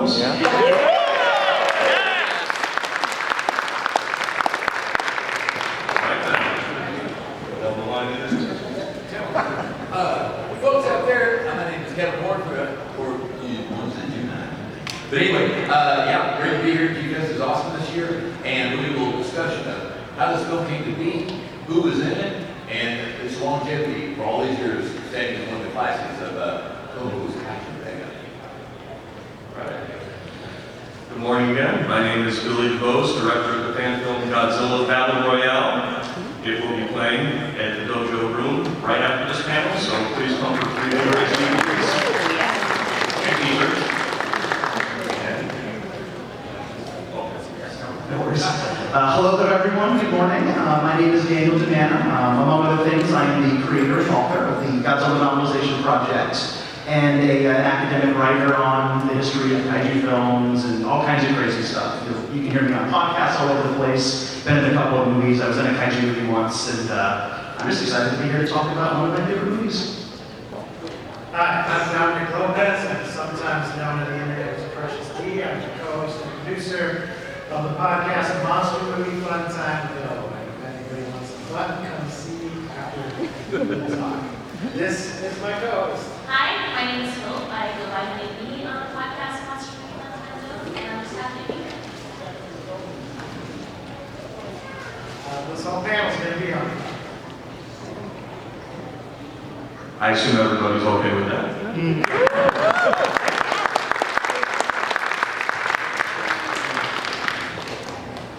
DuBose. Folks out there, my name is Kevin Ward, but anyway, yeah, great to be here. DuBose is awesome this year, and we'll do a little discussion of how this film came to be, who was in it, and its longevity for all these years, standing as one of the classics of film movies action. Right. Good morning again. My name is DuBose, director of the fan film Godzilla Battle Royale. It will be playing at the Dojo Room right after this panel, so please come for free Blu-ray DVDs and t-shirts. No worries. Hello there, everyone. Good morning. My name is DiManna. Among other things, I am the creator and author of the Godzilla Novelization Project and an academic writer on the history of kaiju films and all kinds of crazy stuff. You can hear me on podcasts all over the place. Been in a couple of movies. I was in a kaiju movie once, and I'm just excited to be here to talk about one of my favorite movies. Hi, I'm Dominic Lopez. I'm sometimes known on the internet as Precious D. I'm the co-host and producer of the podcast Monster Movie Fun Time Film. If anybody wants some fun, come see me after the talk. This is my co-host. Hi, my name is Hope. I go by Maybe on the podcast Monster Movie Fun Time Film, and I'm just happy to be here. This whole panel is going to be on. I assume everybody's okay with that.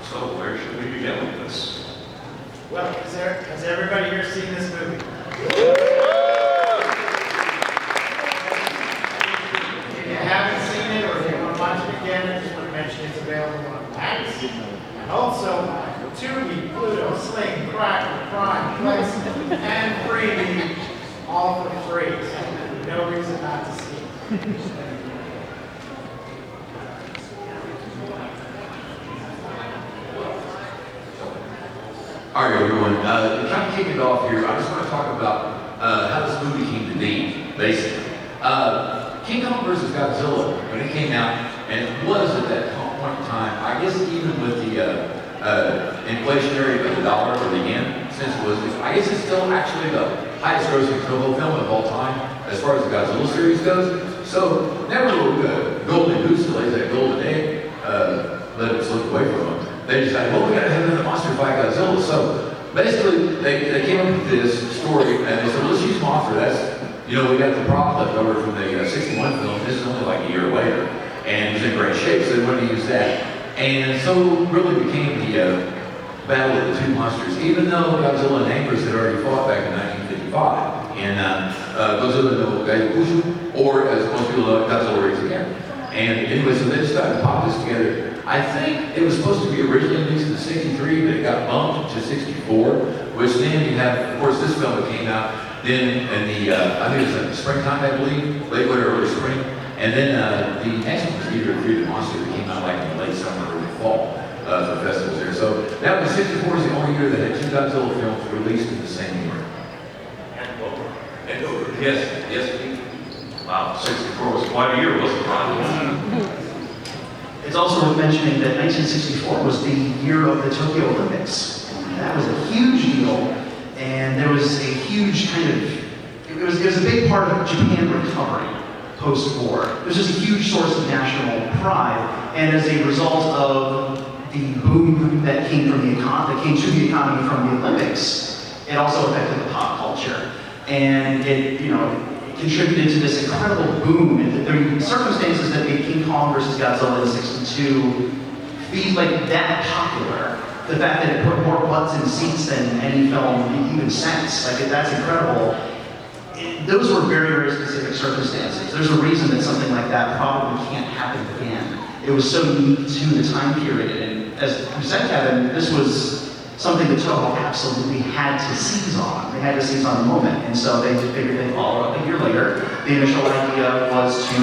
So where should we begin with this? Well, has everybody here seen this movie? If you haven't seen it, or if you want to watch it again, I just want to mention it's available on Max. And also, Tubi, Pluto, Sling, Crackle, Prime, Place, and Freebie, all for free. So no reason not to see it. All right, everyone. To kind of kick it off here, I just want to talk about how this movie came to be, basically. King Kong vs. Godzilla, when it came out, and it was at that point in time, I guess even with the inflationary of the dollar or the yen, since it was, I guess it's still actually the highest grossing Toho film of all time, as far as the Godzilla series goes. So, never the golden goose that lays that golden egg, let it slip away from them. They decided, well, we gotta have another monster fight Godzilla. So basically, they came up with this story, and they said, let's use Mothra. That's, we got the prop left over from the 61 film. This is only like a year later, and it was in great shape, so they wanted to use that. And so really became the battle of the two monsters, even though Godzilla and Angus had already fought back in 1955 in Godzilla no Daikaiju, or as most people know, Godzilla Raised Again. And anyway, so they decided to pop this together. I think it was supposed to be originally released in 63, but it got bumped to 64, which then you have, of course, this film that came out then in the, I think it was like springtime, I believe, late winter, early spring. And then the next one was Eater of Freedom Monster that came out like in the late summer, early fall for festivals there. So that was 64 is the only year that had two Godzilla films released in the same year. And over. Yes, indeed. Wow, 64 was quite a year, wasn't it? It's also worth mentioning that 1964 was the year of the Tokyo Olympics. That was a huge deal, and there was a huge it was a big part of Japan recovering post-war. It was just a huge source of national pride, and as a result of the boom that came to the economy from the Olympics, it also affected the pop culture, and it contributed to this incredible boom. And the circumstances that made King Kong vs. Godzilla in '62 be like that popular, the fact that it put more butts in seats than any film even since, that's incredible. Those were very, very specific circumstances. There's a reason that something like that probably can't happen again. It was so unique to the time period, and as you said, Kevin, this was something that Toho absolutely had to seize on. They had to seize on the moment, and so they just figured they'd follow up a year later. The initial idea was to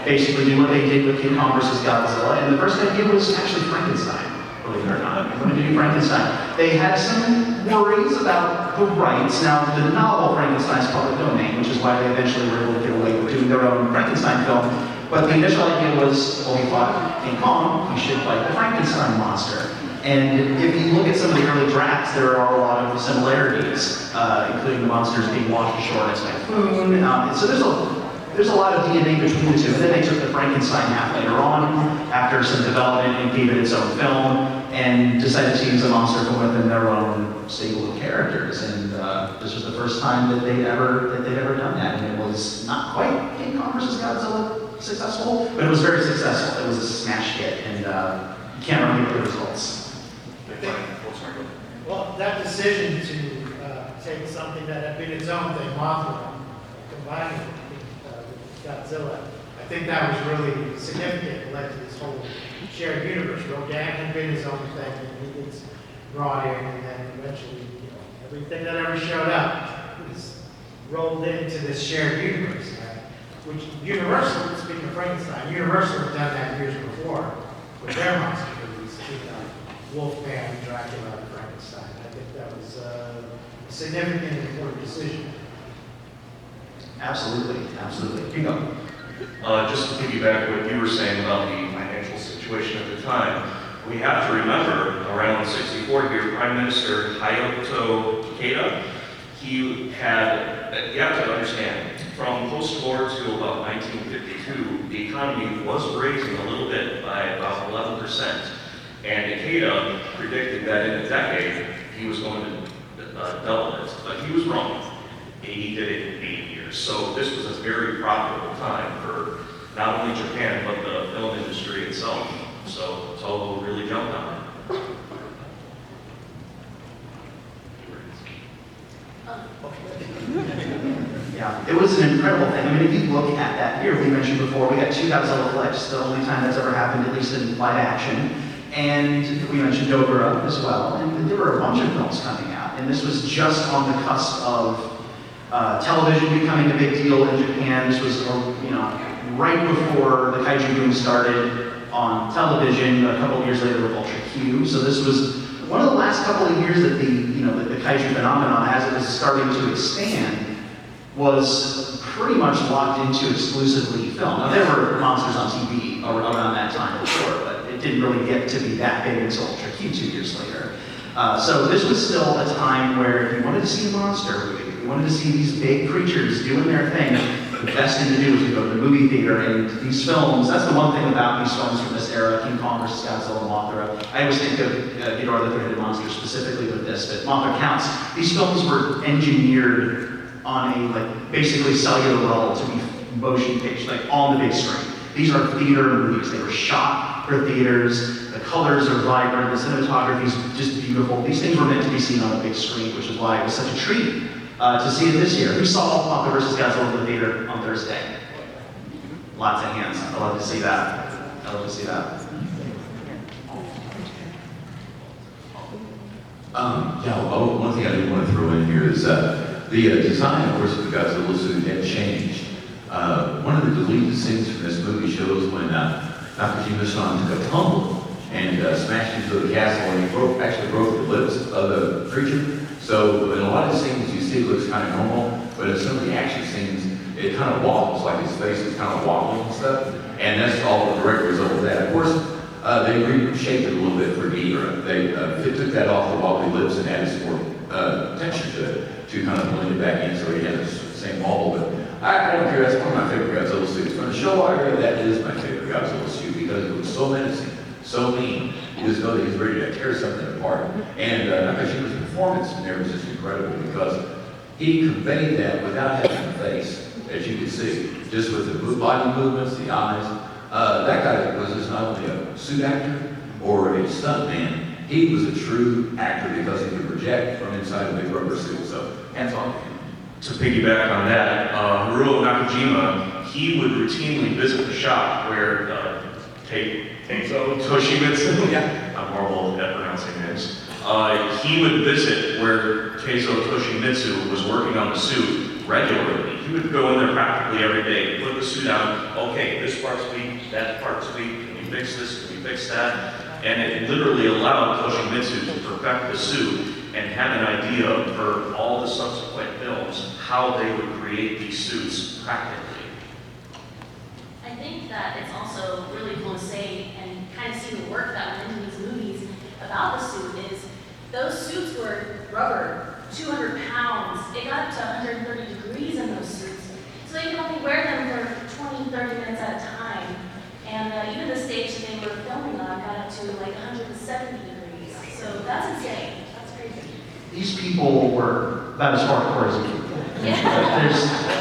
basically do what they did with King Kong vs. Godzilla, and the first idea was actually Frankenstein, believe it or not. They wanted to do Frankenstein. They had some worries about the rights. Now, the novel Frankenstein's public domain, which is why they eventually were able to get away with doing doing their own Frankenstein film. But the initial idea was, well, we thought King Kong, we should like the Frankenstein monster. And if you look at some of the early drafts, there are a lot of similarities, including the monsters being washed ashore in a typhoon. So there's a lot of DNA between the two. And then they took the Frankenstein half later on, after some development, and gave it its own film, and decided to use a monster from within their own stable of characters. And this was the first time that they'd ever done that. And it was not quite King Kong vs. Godzilla successful, but it was very successful. It was a smash hit, and you can't argue with the results. Well, that decision to take something that had been its own thing, Mothra, combining it with Godzilla, I think that was really significant. It led to this whole shared universe. Rodan had been his own thing, and he gets brought in, and then eventually, everything that ever showed up was rolled into this shared universe. Which Universal, speaking of Frankenstein, Universal had done that years before with their monster movies, Wolfman, Dracula, and Frankenstein. I think that was a significant and important decision. Absolutely, absolutely. Bingo. Just to piggyback what you were saying about the financial situation at the time, we have to remember around 64 here, Prime Minister Hayato Takeda, you have to understand, from post-war to about 1952, the economy was raising a little bit by about 11%. And Takeda predicted that in a decade, he was going to double it, but he was wrong. He did it in 8 years. So this was a very profitable time for not only Japan, but the film industry itself. So Toho really jumped on it. Yeah, it was an incredible thing. I mean, if you look at that year, we mentioned before, we got 2 Godzilla flicks, the only time that's ever happened, at least in live action. And we mentioned Dobra as well, and there were a bunch of films coming out. And this was just on the cusp of television becoming a big deal in Japan. This was, right before the kaiju boom started on television. A couple of years later with Ultra Q. So this was one of the last couple of years that the kaiju phenomenon, as it was starting to expand, was pretty much locked into exclusively film. Now there were monsters on TV around that time, for sure, but it didn't really get to be that big until Ultra Q 2 years later. So this was still a time where if you wanted to see a monster movie, if you wanted to see these big creatures doing their thing, the best thing to do was to go to the movie theater. And these films, that's the one thing about these films from this era, King Kong vs. Godzilla, Mothra. I always think of Ghidorah the Three-Headed Monster specifically with this, but Mothra counts. These films were engineered on a basically cellular level to be motion picture, on the big screen. These are theater movies. They were shot for theaters. The colors are vibrant. The cinematography is just beautiful. These things were meant to be seen on a big screen, which is why it was such a treat to see it this year. Who saw Mothra vs. Godzilla in the theater on Thursday? Lots of hands. I love to see that. I love to see that. One thing I did want to throw in here is the design, of course, of the Godzilla suit had changed. One of the deleted scenes from this movie shows when Nakajima-san took a tumble and smashed into the castle, and he actually broke the lips of the creature. So in a lot of scenes, you see it looks kind of normal, but in some of the action scenes, it kind of wobbles, like his face is kind of wobbling and stuff. And that's all the direct result of that. Of course, they reshaped it a little bit for Ghidorah. They took that off the wobbly lips and added some more tension to it to kind of blend it back in so he has the same wobble. But I don't care, that's one of my favorite Godzilla suits. From the show area, that is my favorite Godzilla suit because it was so menacing, so mean. You just know that he's ready to tear something apart. And Nakashima's performance in there was just incredible because he conveyed that without having a face, as you can see, just with the body movements, the eyes. That guy was just not only a suit actor or a stunt man, he was a true actor because he could project from inside a big rubber suit. So, hands on to him. To piggyback on that, Haruo Nakajima, he would routinely visit the shop where Teizo Toshimitsu, I'm horrible at pronouncing names. He would visit where Teizo Toshimitsu was working on the suit regularly. He would go in there practically every day, put the suit on, okay, this part's weak, that part's weak, can we fix this, can we fix that? And it literally allowed Toshimitsu to perfect the suit and have an idea for all the subsequent films how they would create these suits practically. think that it's also really cool to say and kind of see the work that went into these movies about the suit is those suits were rubber, 200 pounds. It got up to 130 degrees in those suits. So they could only wear them for 20, 30 minutes at a time. And even the stage that they were filming on got up to like 170 degrees. So that's insane. That's crazy. These people were about as hardcore as you can. Yeah.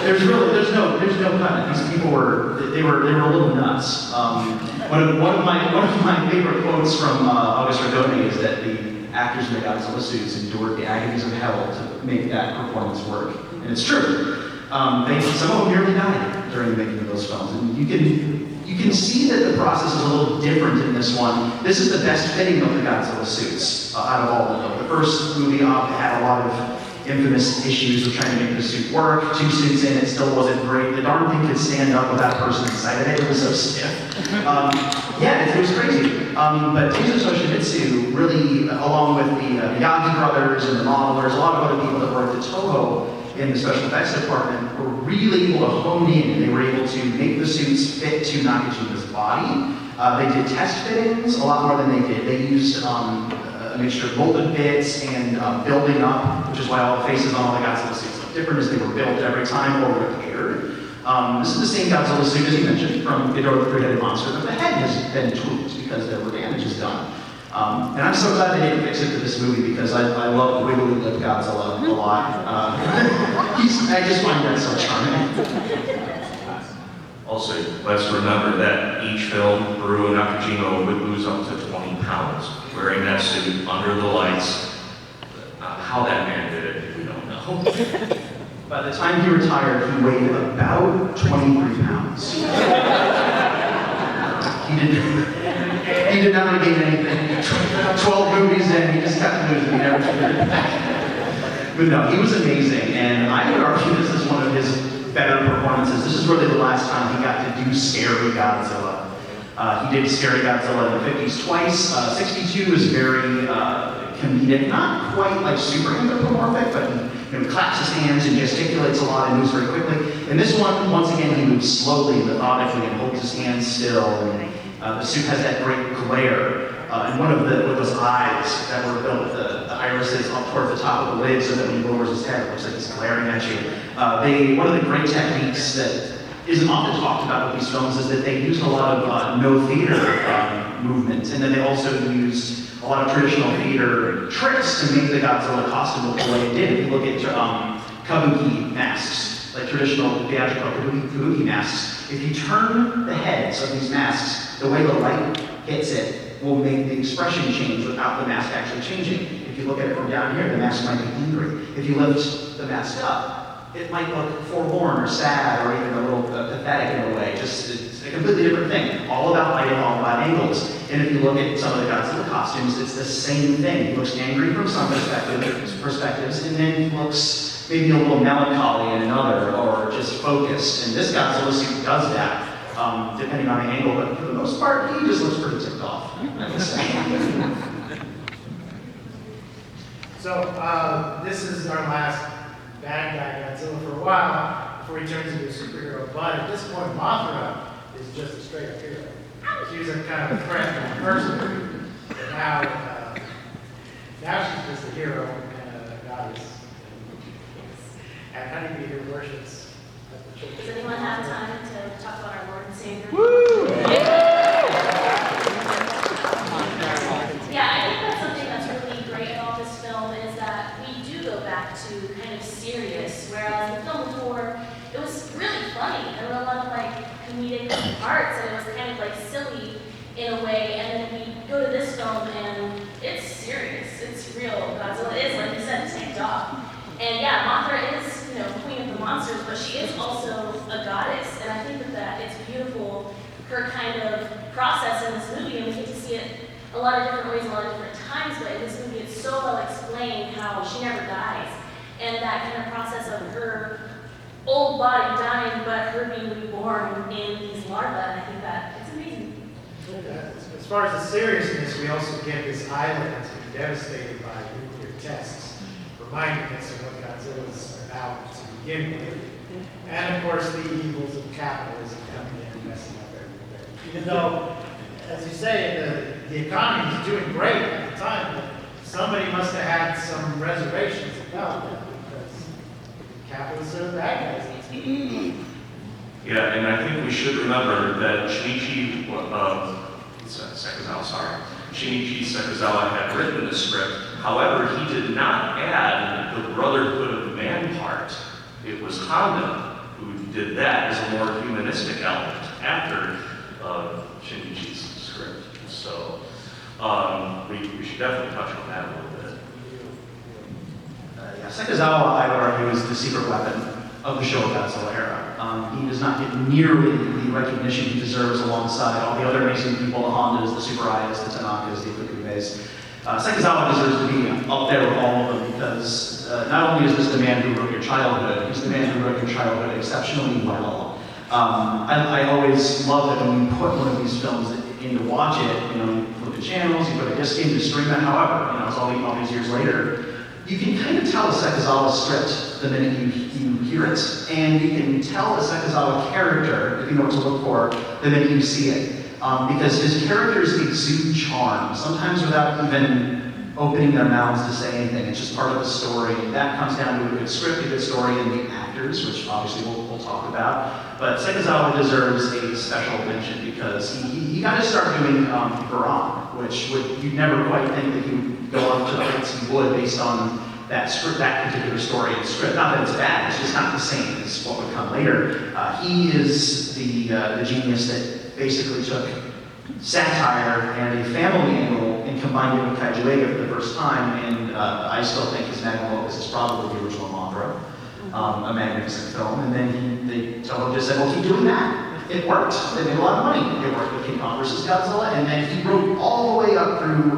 There's no pun. These people were a little nuts. One of my favorite quotes from August Rodone is that the actors in the Godzilla suits endured the agonies of hell to make that performance work, and it's true. Some of them nearly died during the making of those films, and you can see that the process is a little different in this one. This is the best fitting of the Godzilla suits out of all of them. The first movie had a lot of infamous issues with trying to make the suit work. 2 suits in, it still wasn't great. The darn thing could stand up with that person inside of it. It was so stiff. It was crazy. But Taisho Toshimitsu really, along with the Miyagi brothers and the modelers, a lot of other people that worked at Toho in the special effects department were really able to hone in. They were able to make the suits fit to Nakajima's body. They did test fittings a lot more than they did. They used a mixture of molded bits and building up, which is why all the faces on all the Godzilla suits look different, as they were built every time or repaired. This is the same Godzilla suit, as you mentioned, from Ghidorah the Three-Headed Monster, but the head has been tweaked because there were damages done. And I'm so glad they didn't fix it for this movie because I love Wiggly Lip Godzilla a lot. I just find that so charming. Also, let's remember that each film, Haruo Nakajima would lose up to 20 pounds wearing that suit under the lights. How that man did it, we don't know. By the time he retired, he weighed about 23 pounds. He did not regain anything. 12 movies in, he just kept losing. He never figured it back. But no, he was amazing, and I would argue this is one of his better performances. This is really the last time he got to do scary Godzilla. He did scary Godzilla in the 50s twice. 62 is very comedic, not quite like super anthropomorphic, but he claps his hands and gesticulates a lot and moves very quickly. In this one, once again, he moves slowly and methodically and holds his hands still. And, the suit has that great glare. And one of those eyes that were built with the irises up toward the top of the lid so that when he lowers his head, it looks like he's glaring at you. One of the great techniques that isn't often talked about with these films is that they used a lot of no theater movement, and then they also used a lot of traditional theater tricks to make the Godzilla costume look the way it did. If you look at kabuki masks, like traditional theatrical kabuki masks, if you turn the heads of these masks, the way the light hits it will make the expression change without the mask actually changing. If you look at it from down here, the mask might be angry. If you lift the mask up, it might look forlorn or sad or even a little pathetic in a way. It's a completely different thing. All about lighting, all about angles. And if you look at some of the Godzilla costumes, it's the same thing. He looks angry from some perspectives, and then he looks maybe a little melancholy in another, or just focused. And this Godzilla suit does that, depending on the angle, but for the most part, he just looks pretty ticked off, I would say. So, this is our last bad guy Godzilla for a while before he turns into a superhero. But at this point, Mothra is just a straight up hero. She was a kind of a threat to person, but now she's just a hero and a goddess. And Honeybee who worships at the church. Does anyone have time to talk about our Lord and Savior? Woo! Yeah, I think that's something that's really great about this film is that we do go back to kind of serious, whereas the film before, it was really funny. There were a lot of like comedic parts and it was kind of like silly in a way, and then we go to this film and it's serious, it's real. Godzilla is, like you said, tanked off. And yeah, Mothra is, queen of the monsters, but she is also a goddess, and I think that it's beautiful, her kind of process in this movie, and we get to see it a lot of different ways, a lot of different times, but in this movie it's so well explained how she never dies, and that kind of process of her old body dying, but her being reborn in these larvae, and I think that it's amazing. As far as the seriousness, we also get this island devastated by nuclear tests, reminding us of what Godzilla is about to begin with. And of course, the evils of capitalism coming in and messing up Even though, as you say, the economy is doing great at the time, but somebody must have had some reservations about that because capitalists are the bad guys. Yeah, and I think we should remember that Shinichi Sakazawa had written the script. However, he did not add the Brotherhood of Man part. It was Honda who did that as a more humanistic element after Shinichi's script. So we should definitely touch on that a little bit. Yeah, Sakazawa, I would argue, is the secret weapon of the Showa Godzilla era. He does not get nearly the recognition he deserves alongside all the other amazing people, the Hondas, the Super Ayas, the Tanakas, the Ikukube's. Sakazawa deserves to be up there with all of them because not only is this the man who wrote your childhood, he's the man who wrote your childhood exceptionally well. I always love that when you put one of these films in to watch it, you flip the channels, you put a disc in to stream it, however, it's all these years later, you can kind of tell a Sakazawa script the minute you hear it, and you can tell a Sakazawa character, if you know what to look for, the minute you see it. Because his characters exude charm, sometimes without even opening their mouths to say anything. It's just part of the story. That comes down to a good script, a good story, and the actors, which obviously we'll talk about. But Sakazawa deserves a special mention because he got to start doing Baran, which you'd never quite think that he would go up to the heights he would based on that script, that particular story and script. Not that it's bad, it's just not the same as what would come later. He is the genius that basically took satire and a family angle and combined it with Kaiju for the first time, and I still think his magnum opus is probably the original Mothra, a magnificent film, and then they just said, well, keep doing that. It worked. They made a lot of money. It worked with King Kong vs. Godzilla, and then he wrote all the way up through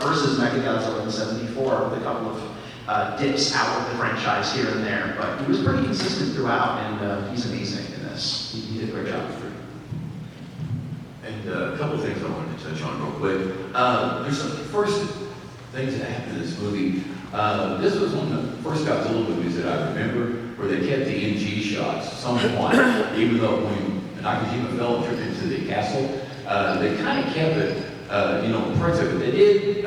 versus Mechagodzilla in '74 with a couple of dips out of the franchise here and there, but he was pretty consistent throughout, and he's amazing in this. He did a great job. And a couple of things I wanted to touch on real quick. There's some first things that happened in this movie. This was one of the first Godzilla movies that I remember where they kept the NG shots somewhat, even though when Nakajima fell and tripped into the castle, they kind of kept it, parts of it. They did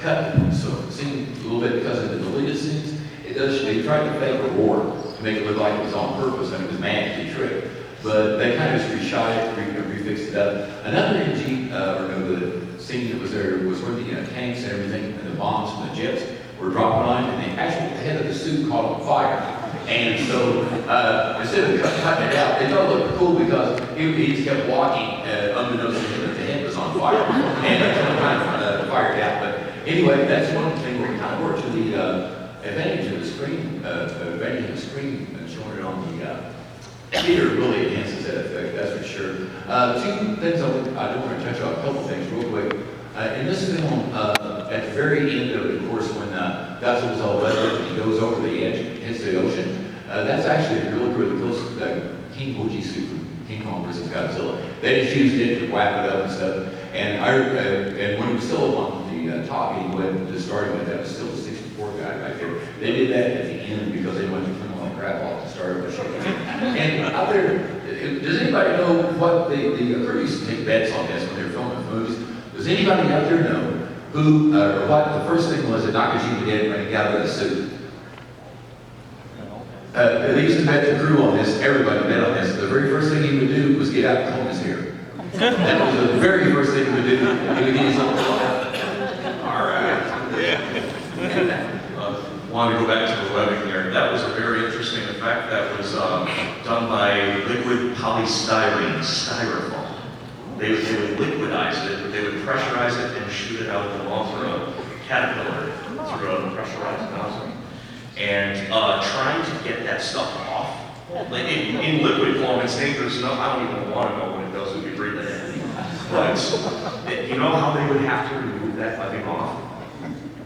cut some scenes a little bit because of the deleted scenes. They tried to fake a roar to make it look like it was on purpose and it was magically tricked. But they kind of just reshot it, refixed it up. Another NG, the scene that was there was where the tanks and everything, and the bombs and the jets were dropping on, and the actual head of the suit caught on fire. And so instead of cutting it out, they thought it looked cool because he just kept walking, unbeknownst to him that the head was on fire, and they kind of fired out. But anyway, that's one thing where we kind of worked to the advantage of the screen, and showing it on the theater really enhances that effect, that's for sure. Two things I do want to touch on, a couple things real quick. In this film, at the very end of course, when Godzilla's all weathered and he goes over the edge, hits the ocean, that's actually really close to the King Fuji suit from King Kong vs. Godzilla. They just used it to wrap it up and stuff. And when he was still on the top, he went to starting with, that was still the 64 guy right there. They did that at the end because they wanted to film like crap off to start with the show. And out there, does anybody know what the crew used to take bets on this when they were filming movies? Does anybody out there know who, or what the first thing was that Nakajima did when he got out of the suit? They used to bet the crew on this, everybody bet on this. The very first thing he would do was get out and comb his hair. That was the very first thing he would do. He would get his own all right. Yeah. Wanted to go back to the webbing there. That was a very interesting effect that was done by liquid polystyrene, styrofoam. They would liquidize it, they would pressurize it and shoot it out of the Mothra caterpillar through a pressurized nozzle. And trying to get that stuff off, like in liquid form, it's dangerous enough. I don't even want to know what it does if you breathe it in. But you know how they would have to remove that webbing off?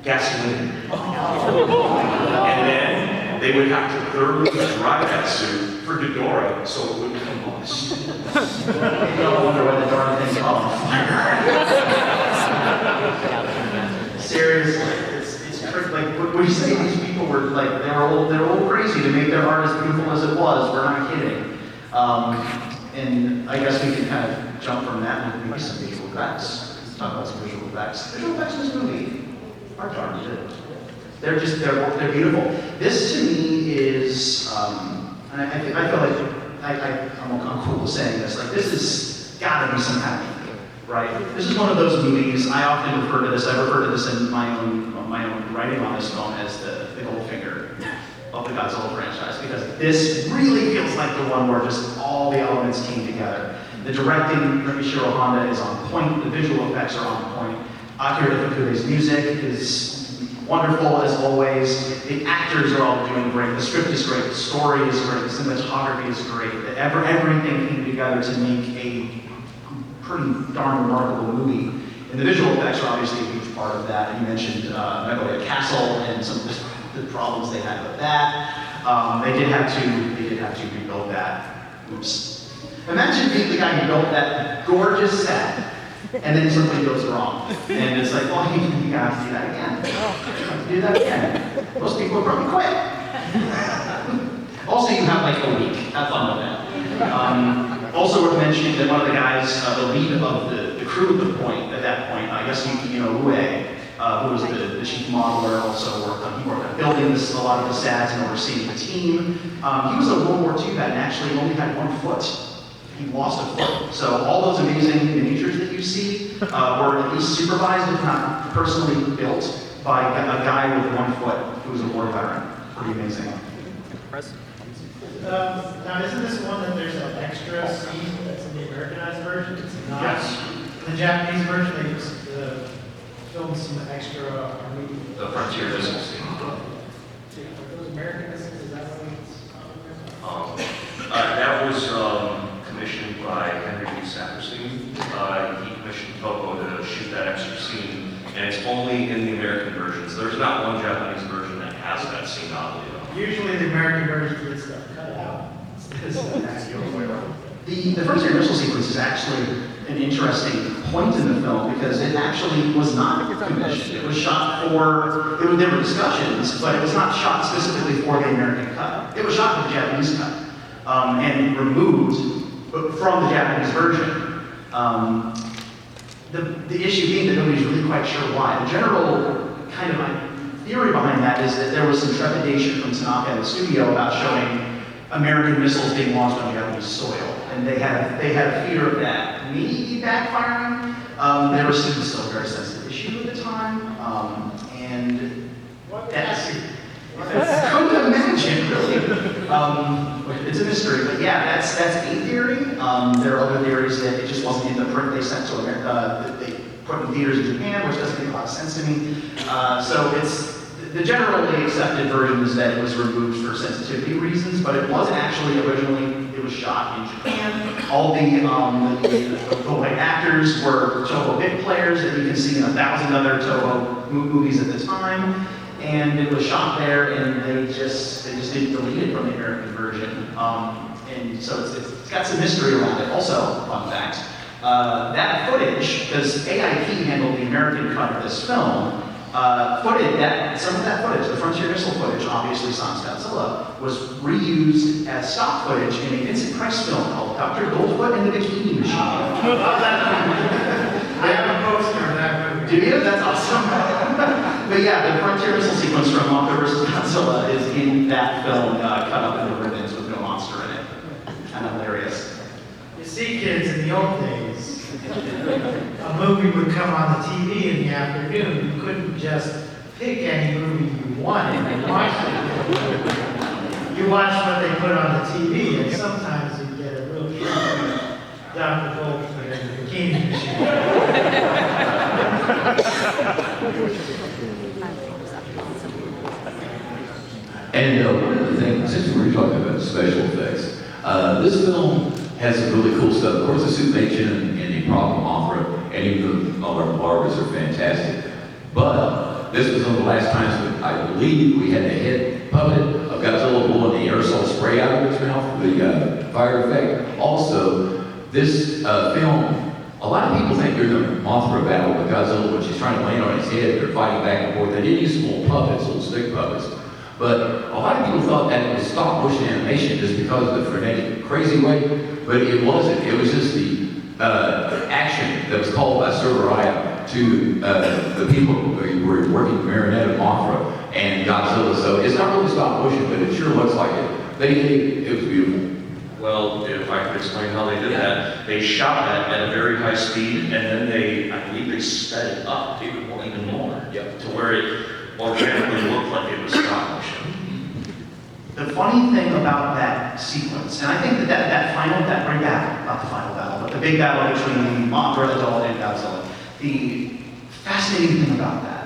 Gasoline. And then they would have to thoroughly dry that suit for Dodora so it wouldn't combust. No wonder why the darn thing's on fire. Seriously, it's tricky. Like, what you say, these people were like, they were a little crazy to make their art as beautiful as it was. We're not kidding. And I guess we can kind of jump from that and maybe some visual effects. Let's talk about some visual effects. Visual effects in this movie are darn good. They're beautiful. This to me is, and I feel like I'm cool with saying this. Like this is gotta be some kind of movie, right? This is one of those movies. I often refer to this. I refer to this in my own writing on this film as the gold finger of the Godzilla franchise, because this really feels like the one where just all the elements came together. The directing, Michiro Honda, is on point. The visual effects are on point. Akira Ifuku's music is wonderful as always. The actors are all doing great. The script is great. The story is great. The cinematography is great. Everything came together to make a pretty darn remarkable movie. And the visual effects are obviously a huge part of that. You mentioned Megaloid Castle and some of the problems they had with that. They did have to rebuild that. Oops. Imagine being the guy who built that gorgeous set, and then something goes wrong. And it's like, well, you gotta do that again. Do that again. Most people would probably quit. Also, you have like a week. Have fun with that. Also worth mentioning that one of the guys, the lead of the crew at that point, I guess you know Rue, who was the chief modeler, also worked on building a lot of the sets and overseeing the team. He was a World War II vet and actually only had 1 foot. He lost a foot. So all those amazing miniatures that you see were at least supervised, if not personally built, by a guy with 1 foot who was a war veteran. Pretty amazing. Now, isn't this one that there's an extra scene that's in the Americanized version? It's not. Yes. In the Japanese version, they just filmed some extra movie. The Frontier Missile scene. Are those American missiles? Is that what it's? That was commissioned by Henry B. Saperstein. He commissioned Toho to shoot that extra scene, and it's only in the American versions. There's not one Japanese version that has that scene, oddly enough. Usually the American version gets stuff cut out. The Frontier missile sequence is actually an interesting point in the film because it actually was not commissioned. It was shot there were discussions, but it was not shot specifically for the American cut. It was shot for the Japanese cut and removed from the Japanese version. The issue being that nobody's really quite sure why. The general kind of theory behind that is that there was some trepidation from Tanaka and the studio about showing American missiles being launched on Japanese soil, and they had a fear of that maybe backfiring. They were still a very sensitive issue at the time, and that's couldn't imagine really. It's a mystery, but yeah, that's a theory. There are other theories that it just wasn't in the print they sent to America, that they put in theaters in Japan, which doesn't make a lot of sense to me. So it's the generally accepted version is that it was removed for sensitivity reasons, but it wasn't actually originally. It was shot in Japan. All the white actors were Toho bit players that you can see in 1,000 other Toho movies at the time, and it was shot there, and they just didn't delete it from the American version, and so it's got some mystery around it. Also, fun fact, that footage, because AIP handled the American cut of this film. Some of that footage, the Frontier missile footage, obviously sans Godzilla, was reused as stock footage in a Vincent Price film called Dr. Goldfoot and the Bikini Machine. I have a poster of that movie. Do you? That's awesome. But yeah, the Frontier missile sequence from Mothra vs. Godzilla is in that film, cut up into ribbons with no monster in it. Kind of hilarious. You see, kids, in the old days, a movie would come on the TV in the afternoon. You couldn't just pick any movie you wanted and watch it. You watched what they put on the TV, and sometimes you get a real treat. Dr. Goldfoot and the Bikini Machine. And one of the things, since we were talking about special effects, this film has some really cool stuff. Of course, the suit action and the problem Mothra, and even the barbers are fantastic. But this was one of the last times that I believe we had a head puppet of Godzilla blowing the aerosol spray out of his mouth for the fire effect. Also, this film, a lot of people think during the Mothra battle with Godzilla, when she's trying to land on his head, they're fighting back and forth. They did use some little puppets, little stick puppets. But a lot of people thought that it was stop motion animation just because of the frenetic, crazy way, but it wasn't. It was just the action that was called by Soraya to the people who were working with Marionette and Mothra and Godzilla. So it's not really stop motion, but it sure looks like it. It was beautiful. Well, if I could explain how they did that, they shot that at a very high speed, and then I believe they sped it up even more, to where it organically looked like it was stop motion. The funny thing about that sequence, and I think that big battle, not the final battle, but the big battle between Mothra, the doll, and Godzilla, the fascinating thing about that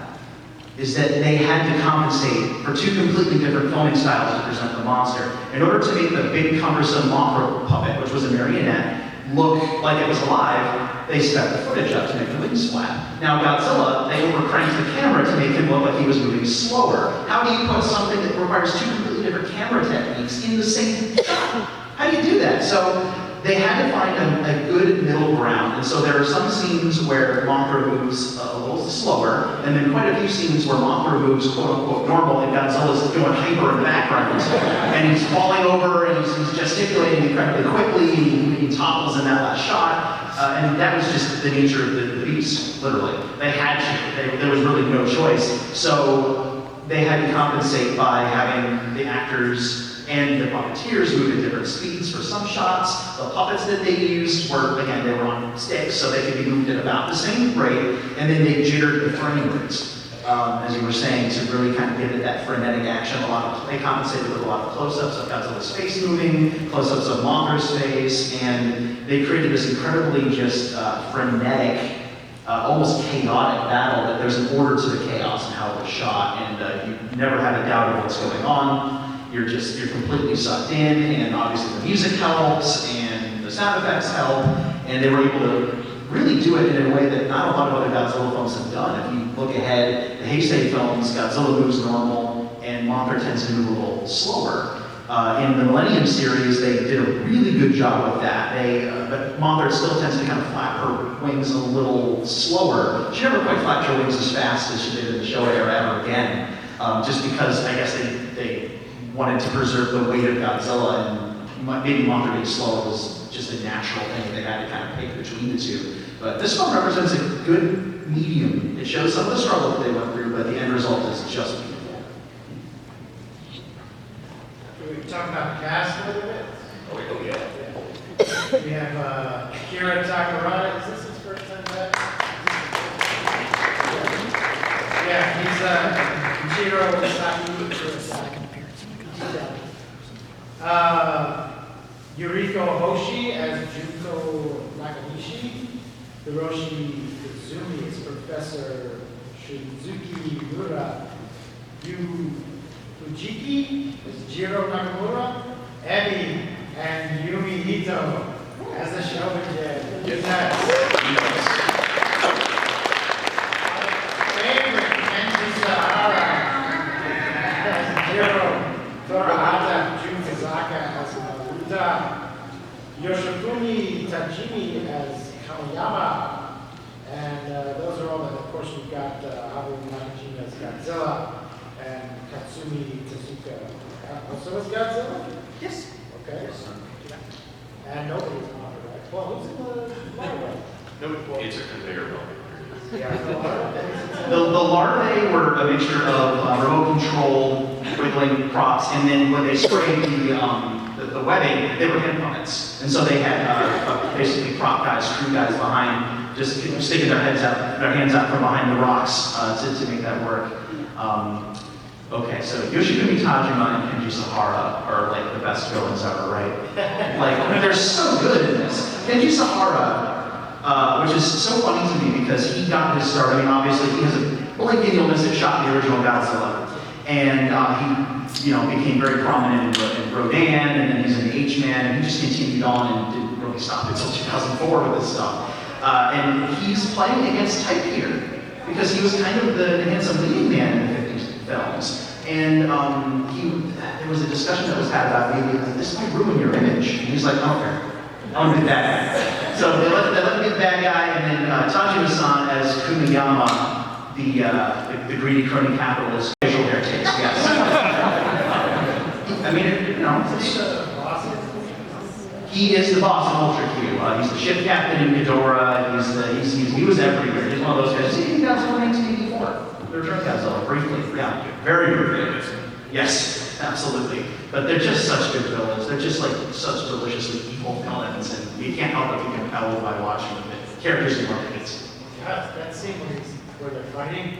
is that they had to compensate for two completely different filming styles to present the monster. In order to make the big cumbersome Mothra puppet, which was a marionette, look like it was alive, they sped the footage up to make the wings flap. Now Godzilla, they overcranked the camera to make him look like he was moving slower. How do you put something that requires two completely different camera techniques in the same shot? How do you do that? So they had to find a good middle ground, and so there are some scenes where Mothra moves a little slower, and then quite a few scenes where Mothra moves quote-unquote normal, and Godzilla's doing hyper in the background. And he's falling over, and he's gesticulating incredibly quickly, and he topples in that last shot. And that was just the nature of the beast, literally. They had to, there was really no choice. So they had to compensate by having the actors and the puppeteers move at different speeds for some shots. The puppets that they used were, again, they were on sticks, so they could be moved at about the same rate, and then they jittered the frame rates, as you were saying, to really kind of give it that frenetic action. They compensated with a lot of close-ups of Godzilla's face moving, close-ups of Mothra's face, and they created this incredibly just frenetic, almost chaotic battle, that there's an order to the chaos and how it was shot, and you never have a doubt of what's going on. You're completely sucked in, and obviously the music helps, and the sound effects help, and they were able to really do it in a way that not a lot of other Godzilla films have done. If you look ahead, the Heisei films, Godzilla moves normal, and Mothra tends to move a little slower. In the Millennium series, they did a really good job with that. But Mothra still tends to kind of flap her wings a little slower. She never quite flapped her wings as fast as she did in the Showa era ever again, just because I guess they wanted to preserve the weight of Godzilla, and maybe Mothra being slower was just a natural thing they had to kind of pick between the two. But this film represents a good medium. It shows some of the struggle that they went through, but the end result is just beautiful. Can we talk about the cast a little bit? Oh yeah. We have Akira Takarada. Is this his first time back? Yeah, he's Ichiro Saki. Yuriko Hoshi as Junko Nakanishi. Hiroshi Izumi is Professor Shinzuki Mura. Yu Fujiki is Jiro Nakamura. Eddie and Yumi Ito as the Shogun. Yes. Favorite Kenji Sahara as Jiro. Torahata Jun as Maruta. Yoshifumi Tajimi as Kamiyama. And those are all that, of course, we've got Haru Nakajima as Godzilla and Katsumi Tezuka. So is Godzilla? Yes. Okay. And nobody's Mothra, right? Well, who's in the Mothra? No, it's a conveyor belt. Yeah, The larvae were a mixture of remote control, wiggling props, and then when they sprayed the webbing, they were hand puppets. And so they had basically prop guys, crew guys behind, just sticking their hands out from behind the rocks to make that work. Okay, so Yoshifumi Tajima and Kenji Sahara are like the best villains ever, right? Like, they're so good in this. Kenji Sahara, which is so funny to me because he got his start. I mean, obviously he has a blinking illness that shot the original Godzilla, and he, became very prominent in Rodan, and then he's an H-Man, and he just continued on and didn't really stop until 2004 with this stuff. And he's playing against type here because he was kind of the handsome leading man in the 50s films. And there was a discussion that was had about maybe this might ruin your image. And he's like, okay, I want to be the bad guy. So they let him be the bad guy, and then Tajima-san as Kumiyama, the greedy crony capitalist, facial hair takes, yes. I mean, He is the boss of Ultra Q. He's the ship captain in Ghidorah. He was everywhere. He's one of those guys. See, he got some 1984. They're Godzilla, briefly. Yeah, very briefly. Yes, absolutely. But they're just such good villains. They're just like such deliciously evil villains, and you can't help but be compelled by watching them. Characters and markets. Yeah, that scene where they're fighting.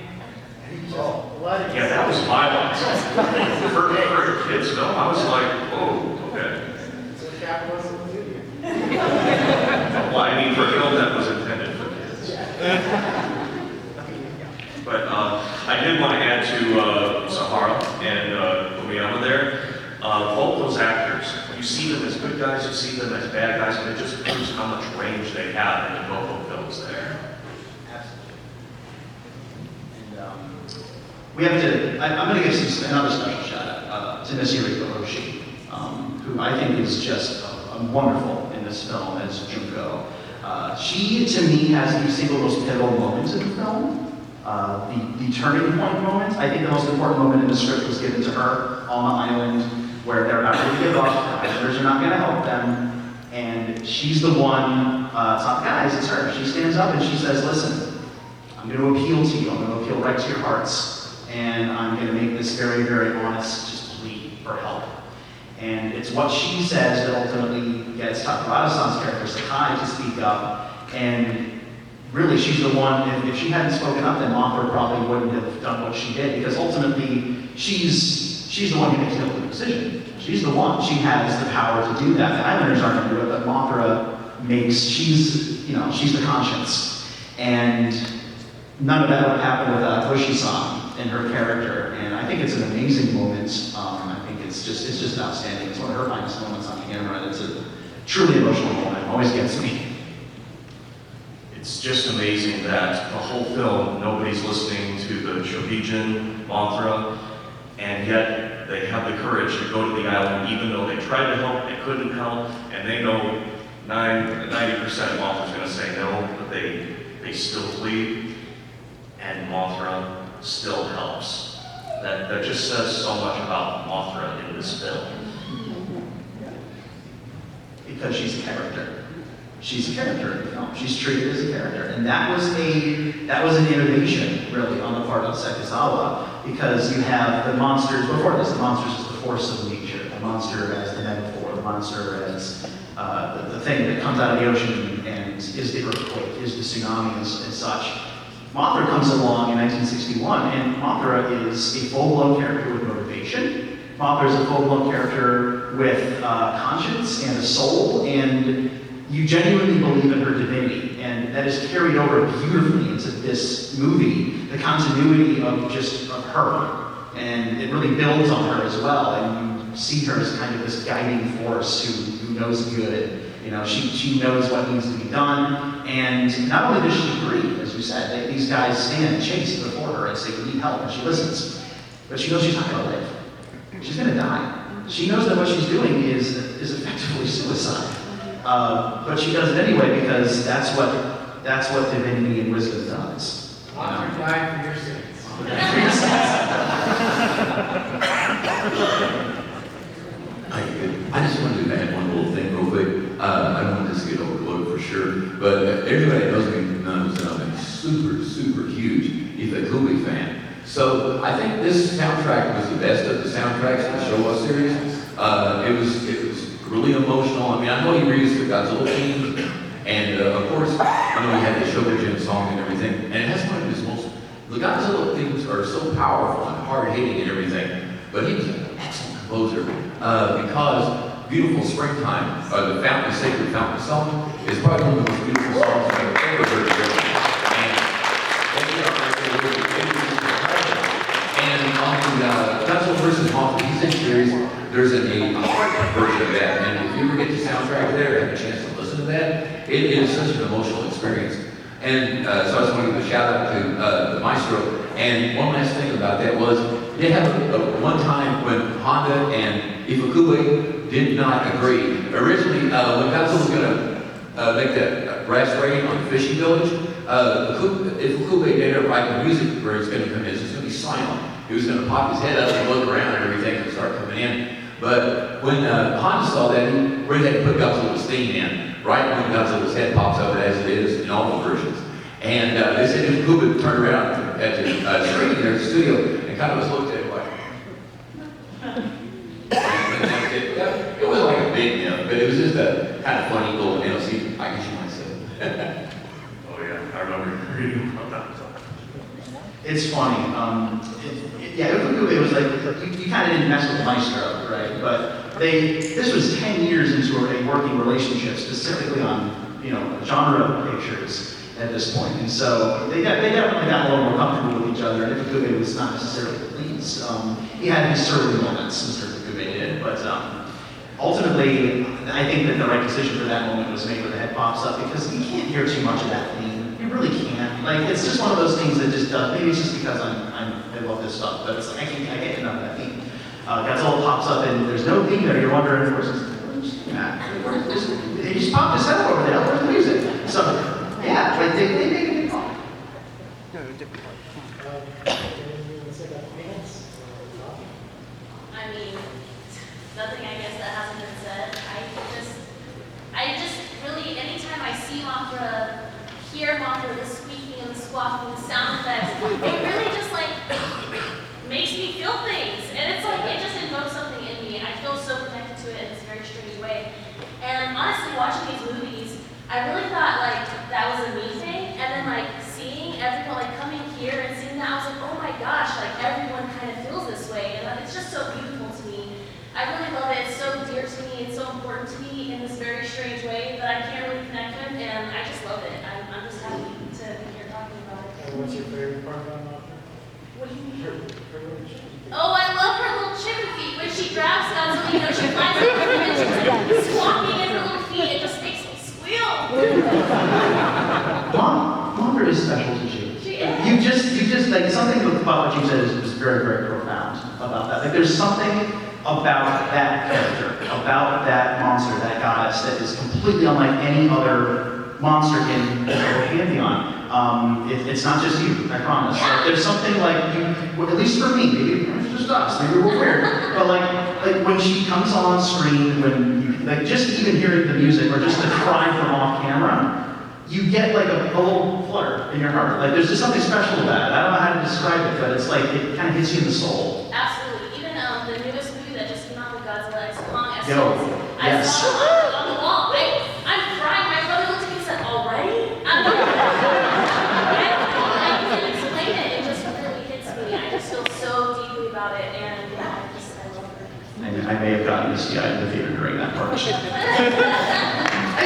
Blood. Yeah, that was violent. For a kid's film, I was like, whoa, okay. So capitalism will do you. Well, I mean, for a film that was intended for kids. But I did want to add to Sahara and Umiyama there. Both those actors, you see them as good guys, you see them as bad guys, and it just proves how much range they have in both of films there. Absolutely. And we have to, I'm going to give another special shout out to Miss Yuriko Hoshi, who I think is just wonderful in this film as Junko. She, to me, has a single most pivotal moments in the film. The turning point moment. I think the most important moment in the script was given to her on the island where they're not going to give up, the islanders are not going to help them, and she's the one, it's not the guys, it's her. She stands up and she says, listen, I'm going to appeal to you, I'm going to appeal right to your hearts, and I'm going to make this very, very honest, just plea for help. And it's what she says that ultimately gets Takarada-san's character, Sakai, to speak up, and really, she's the one, if she hadn't spoken up, then Mothra probably wouldn't have done what she did, because ultimately, she's the one who makes the ultimate decision. She's the one, she has the power to do that. The Islanders aren't going to do it, but Mothra she's the conscience. And none of that would happen without Hoshi-san and her character, and I think it's an amazing moment. I think it's just outstanding. It's one of her finest moments on camera, and it's a truly emotional moment. It always gets me. It's just amazing that the whole film, nobody's listening to the Shohijin, Mothra, and yet they have the courage to go to the island even though they tried to help, they couldn't help, and they know 90% of Mothra's going to say no, but they still plead, and Mothra still helps. That just says so much about Mothra in this film. Because she's a character. She's a character in the film. She's treated as a character. And that was an innovation, really, on the part of Sekizawa, because you have the monsters, before this, the monsters as the force of nature, the monster as the metaphor, the monster as the thing that comes out of the ocean and is the earthquake, is the tsunami and such. Mothra comes along in 1961, and Mothra is a full-blown character with motivation. Mothra is a full-blown character with conscience and a soul, and you genuinely believe in her divinity, and that is carried over beautifully into this movie, the continuity of her, and it really builds on her as well, and you see her as kind of this guiding force who knows good. She knows what needs to be done, and not only does she agree, as you said, these guys stand chase before her and say, we need help, and she listens, but she knows she's not going to live. She's going to die. She knows that what she's doing is effectively suicide. But she does it anyway because that's what divinity and wisdom does. Mothra died for your sins. I just wanted to add one little thing real quick. I don't want this to get overlooked for sure, but everybody knows me knows that I'm a super, super huge Ifukube fan. So I think this soundtrack was the best of the soundtracks in the Showa series. It was really emotional. I mean, I know he reused the Godzilla theme, and of course, I know he had the Shogun song and everything, and it has one of his most, the Godzilla themes are so powerful and hard-hitting and everything, but he was an excellent composer, because Beautiful Springtime, the Sacred Fountain Song, is probably one of the most beautiful songs I've ever heard. And on the Godzilla vs. Mothra series, there's a version of that, and if you ever get the soundtrack there, have a chance to listen to that, it is such an emotional experience. And so I just want to give a shout out to the maestro. And one last thing about that was, they had one time when Honda and Ifukube did not agree. Originally, when Godzilla was going to make that brass rating on the fishing village, Ifukube did write the music where it's going to come in. It's just going to be silent. He was going to pop his head up and look around and everything and start coming in. But when Honda saw that, he really had to put Godzilla's theme in, right when Godzilla's head pops up as it is in all the versions. And they said it was cool to turn around at the screen there at the studio and kind of just looked at it like, it wasn't like a big myth, but it was just a kind of funny little NLC, I guess you might say. Oh yeah, I remember reading about that. It's funny. It was like, you kind of didn't mess with Maestro, right? But this was 10 years into a working relationship, specifically on, genre pictures at this point. And so they definitely got a little more comfortable with each other, and Ifukube was not necessarily pleased. He had his surly moments, Mr. Ifukube did, but ultimately, I think that the right decision for that moment was made where the head pops up, because you can't hear too much of that theme. You really can't. Like, it's just one of those things that just does. Maybe it's just because I love this stuff, but it's like I can't get enough of that theme. Godzilla pops up and there's no theme there. You're wondering, where's he just popped his head up over there. Where's the music? So, yeah, like they make it fun. I mean, nothing I guess that hasn't been said. I just really, anytime I see Mothra, hear Mothra, the squeaking and the squawking, the sound effects, it really just like makes me feel things. And it's like, it just invokes something in me. I feel so connected to it in this very strange way. And honestly, watching these movies, I really thought like that was a me thing. And then like seeing everyone like coming here and seeing that, I was like, oh my gosh, like everyone kind of feels this way. And it's just so beautiful to me. I really love it. It's so dear to me. It's so important to me in this very strange way that I can't really connect with. And I just love it. I'm just happy to be here talking about it. And what's your favorite part about Mothra? What do you mean? Her little chicken feet. Oh, I love her little chicken feet. When she grabs Godzilla, she flies over him and she's like squawking in her little feet. It just makes me squeal. Mothra is special to you. She is. You just like something about what you said is very, very profound about that. Like there's something about that character, about that monster, that goddess, that is completely unlike any other monster in the pantheon. It's not just you, I promise. Yeah. Like, there's something like you, well, at least for me, maybe it's just us, maybe we're weird, but like when she comes on screen, when you, like just even hearing the music or just the cry from off camera, you get like a little flutter in your heart. Like there's just something special about it. I don't know how to describe it, but it's like, it kind of hits you in the soul. Absolutely. Even the newest movie that just came out with Godzilla X Kong, I Yes. saw it on the wall. I'm crying. My brother looked at me and said, already? I'm like, I can't explain it. It just really hits me. I just feel so deeply about it, and yeah, I love her. I may have gotten misty-eyed in the theater during that part. I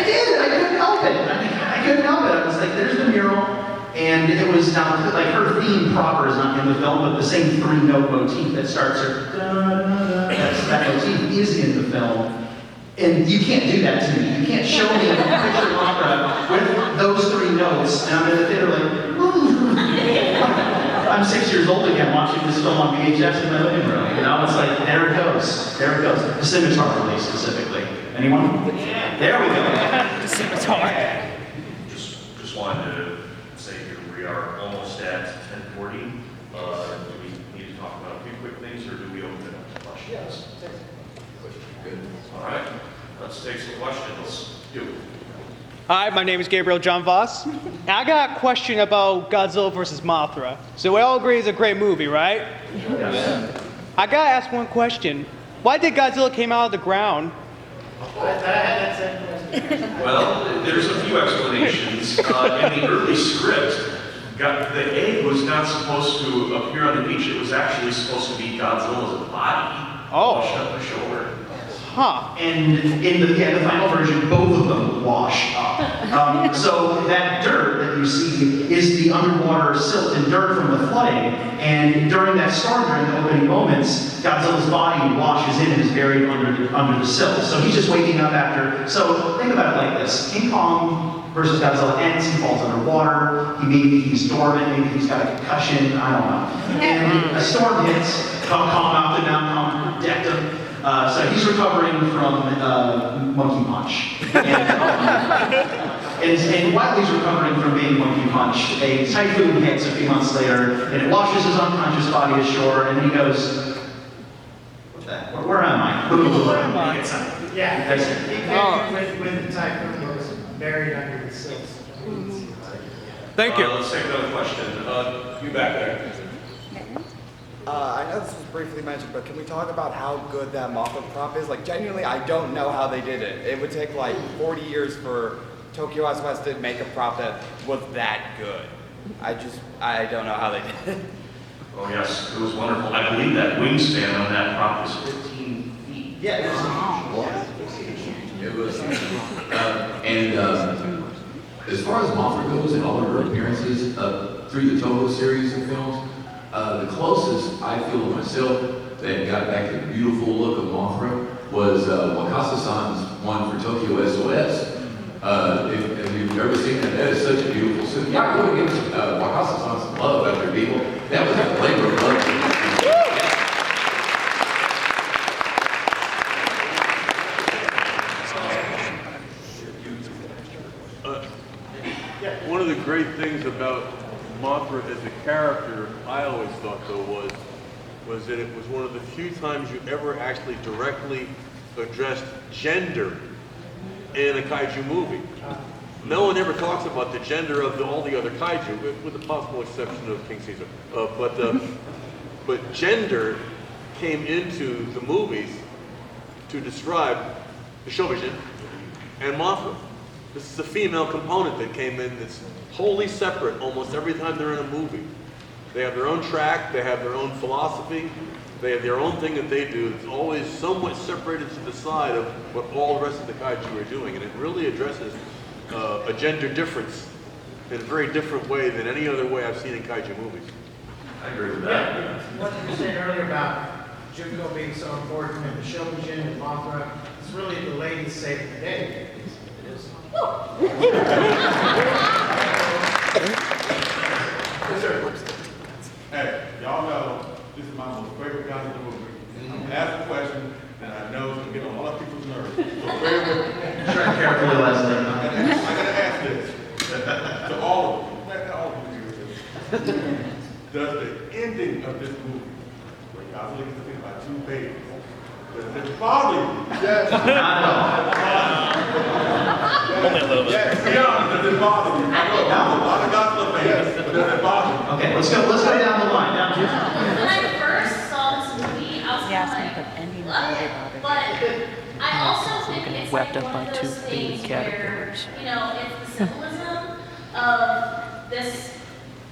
did. I couldn't help it. I couldn't help it. I was like, there's the mural, and it was not like her theme proper is not in the film, but the same three-note motif that starts her. That motif is in the film, and you can't do that to me. You can't show me a picture of opera with those three notes, and I'm in the theater like, I'm 6 years old again watching this film on VHS in my living room. You know, it's like, there it goes. There it goes. The scimitar release specifically. Anyone? Yeah. There we go. The scimitar. Just wanted to say here we are almost at 10:40. Do we need to talk about a few quick things, or do we open it up to questions? Yes. Good. All right. Let's take some questions. You. Hi, my name is Gabriel John Voss. I got a question about Godzilla vs. Mothra. So we all agree it's a great movie, right? Yes. I gotta ask one question. Why did Godzilla came out of the ground? I had that same question. Well, there's a few explanations. In the early script, the egg was not supposed to appear on the beach. It was actually supposed to be Godzilla's body washed up the shoulder. Huh. And in the final version, both of them wash up. So that dirt that you see is the underwater silt and dirt from the flooding. And during that storm, during the opening moments, Godzilla's body washes in and is buried under the silt. So he's just waking up after. So think about it like this: King Kong versus Godzilla ends. He falls underwater. Maybe he's dormant. Maybe he's got a concussion. I don't know. And a storm hits. Kong out the mountain. Kong protect him. So he's recovering from monkey punch. And while he's recovering from being monkey punched, a typhoon hits a few months later, and it washes his unconscious body ashore, and he goes, what the heck? Where am I? Yeah, That's he it. came in with the typhoon that was buried under the sills. Thank you. Let's take another question. You back there. I know this was briefly mentioned, but can we talk about how good that Mothra prop is? Like, genuinely, I don't know how they did it. It would take like 40 years for Tokyo XXIX to make a prop that was that good. I don't know how they did it. Oh yes, it was wonderful. I believe that wingspan on that prop was 15 feet. Yeah, It was, as far as Mothra goes and all of her appearances through the Toho series of films, the closest I feel to myself that got back the beautiful look of Mothra was Wakasa-san's one for Tokyo SOS. If you've ever seen that, that is such a beautiful scene. Yeah, go and give Wakasa-san some love out there, people. That was a labor of love. One of the great things about Mothra as a character, I always thought though, was that it was one of the few times you ever actually directly addressed gender in a kaiju movie. No one ever talks about the gender of all the other kaiju, with the possible exception of King Caesar. But gender came into the movies to describe the Shobijin and Mothra. This is a female component that came in that's wholly separate almost every time they're in a movie. They have their own track, they have their own philosophy, they have their own thing that they do. It's always somewhat separated to the side of what all the rest of the kaiju are doing, and it really addresses a gender difference in a very different way than any other way I've seen in kaiju movies. I agree with that. Yeah, what you were saying earlier about Junko being so important and the Shobijin and Mothra, it's really the ladies saving the day. It is. Hey, y'all know this is my most favorite guy in the movie. I'm gonna ask a question that I know is gonna get on a lot of people's nerves. So bear with me. Tread carefully, Leslie. I gotta ask this to all of you. Not all of you. Does the ending of this movie, where Godzilla gets defeated by two babies, does it bother you? Yes. Not at all. Yes. Be honest, does it bother you? I know a lot of Godzilla fans, but does it bother you? Okay, let's go down the line. Down here. When I first saw this movie, I was Yeah, kind but of ending like, love it. But I also think it's Wrapped like up one by of two those baby things caterpillars. where, you know, it's the symbolism of this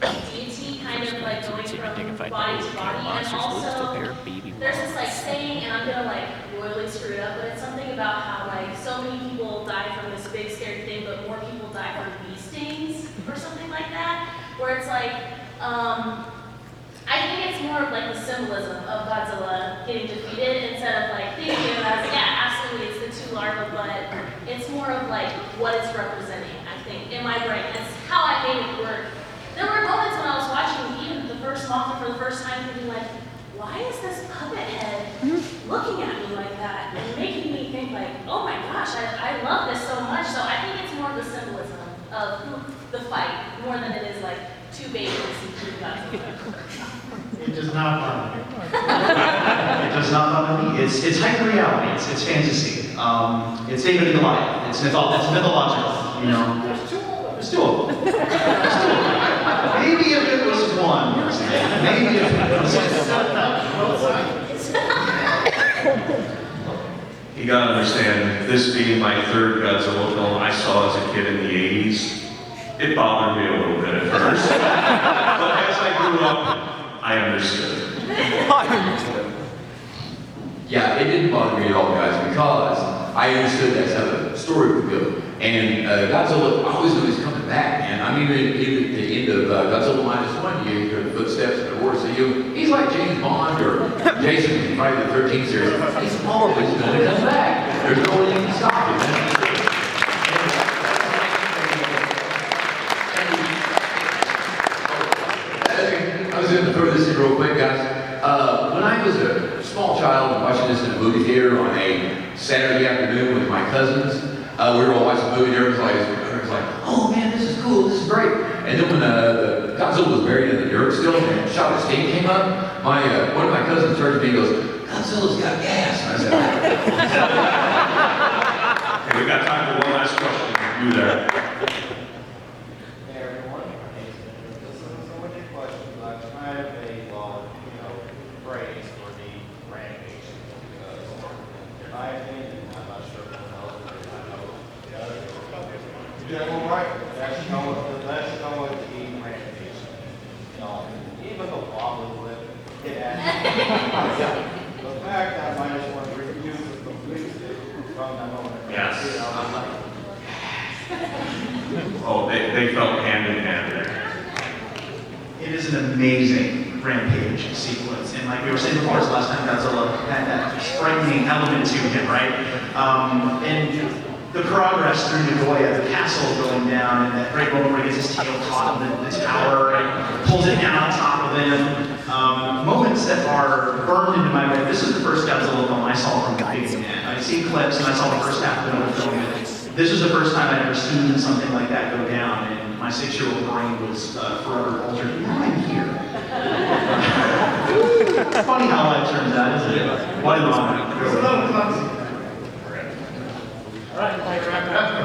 deity kind of like going from body to body, and also there's this like saying, and I'm gonna like royally screw it up, but it's something about how like so many people die from this big scary thing, but more people die from bee stings or something like that, where it's like, I think it's more of like the symbolism of Godzilla getting defeated instead of like thinking of it as, yeah, absolutely, it's the two larvae, but it's more of like what it's representing, I think, in my brain. It's how I made it work. There were moments when I was watching even the first Mothra for the first time thinking like, why is this puppet head looking at me like that and making me think like, oh my gosh, I love this so much. So I think it's more of the symbolism of the fight more than it is like two babies and Godzilla. It does not bother me. It does not bother me. It's hyper reality. It's fantasy. It's David and Goliath. It's mythological. You know. There's two of them. Maybe if it was one. Maybe if it was You gotta understand, this being my third Godzilla film I saw as a kid in the 80s, it bothered me a little bit at first. But as I grew up, I understood. Yeah, it didn't bother me at all, guys, because I understood that's how the story would go. And Godzilla, I always knew he was coming back, man. I mean, even at the end of Godzilla -1, you hear the footsteps of the horse. So he's like James Bond or Jason from Friday the 13th series. He's always going to come back. There's no way you can stop him, man. I was going to throw this in real quick, guys. When I was a small child and watching this in a movie theater on a Saturday afternoon with my cousins, we were all watching the movie and everybody was like, oh man, this is cool, this is great. And then when Godzilla was buried in the dirt still and Shot of State came up, one of my cousins turned to me and goes, Godzilla's got gas. And I said, Okay, we've got time for one last question. You there. Hey everyone, this is so many questions. I'm kind of a, praise for the rampage because, in my opinion, I'm not sure if anyone else is, I know you're doing all right. That's showing the rampage. Even the wobbly lip, it adds. The fact that -1 refuses the police from that moment. Yes. I'm like, Oh, they felt hand in hand there. It is an amazing rampage sequence, and like we were saying before, last time Godzilla had that frightening element to him, right? And the progress through Nagoya, the castle going down, and that great moment where he gets his tail caught in the tower and pulls it down on top of him. Moments that are burned into my brain. This is the first Godzilla film I saw from the beginning. I've seen clips and I saw the first half of the film. This was the first time I'd ever seen something like that go down, and my 6-year-old brain was forever altered. Why am I here? It's funny how life turns out, isn't it? What a moment. It's a little clumsy. All right, wrap it up.